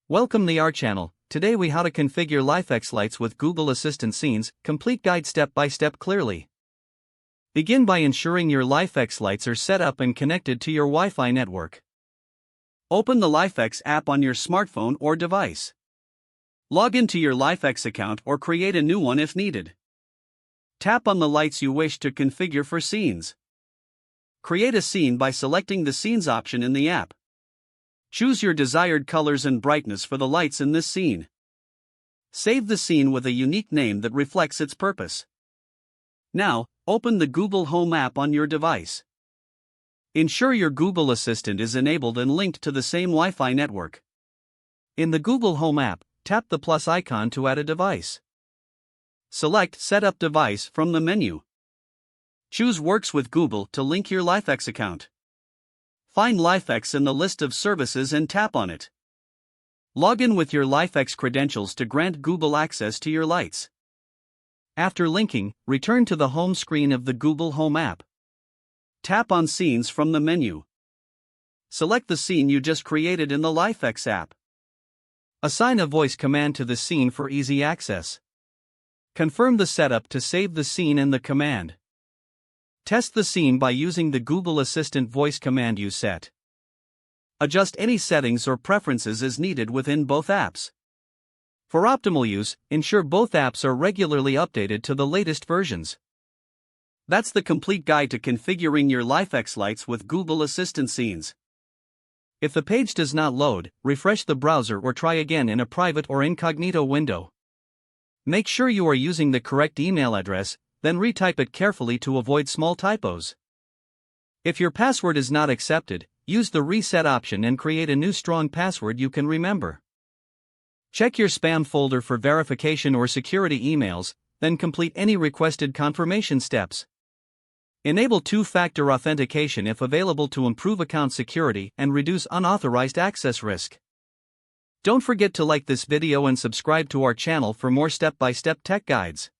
Welcome to our channel. Today we how to configure LIFX lights with Google Assistant scenes, complete guide step by step clearly. Begin by ensuring your LIFX lights are set up and connected to your Wi-Fi network. Open the LIFX app on your smartphone or device. Log into your LIFX account or create a new one if needed. Tap on the lights you wish to configure for scenes. Create a scene by selecting the Scenes option in the app. Choose your desired colors and brightness for the lights in this scene. Save the scene with a unique name that reflects its purpose. Now, open the Google Home app on your device. Ensure your Google Assistant is enabled and linked to the same Wi-Fi network. In the Google Home app, tap the plus icon to add a device. Select Set up Device from the menu. Choose Works with Google to link your LIFX account. Find LIFX in the list of services and tap on it. Log in with your LIFX credentials to grant Google access to your lights. After linking, return to the home screen of the Google Home app. Tap on Scenes from the menu. Select the scene you just created in the LIFX app. Assign a voice command to the scene for easy access. Confirm the setup to save the scene and the command. Test the scene by using the Google Assistant voice command you set. Adjust any settings or preferences as needed within both apps. For optimal use, ensure both apps are regularly updated to the latest versions. That's the complete guide to configuring your LIFX lights with Google Assistant scenes. If the page does not load, refresh the browser or try again in a private or incognito window. Make sure you are using the correct email address, then retype it carefully to avoid small typos. If your password is not accepted, use the reset option and create a new strong password you can remember. Check your spam folder for verification or security emails, then complete any requested confirmation steps. Enable two-factor authentication if available to improve account security and reduce unauthorized access risk. Don't forget to like this video and subscribe to our channel for more step-by-step tech guides.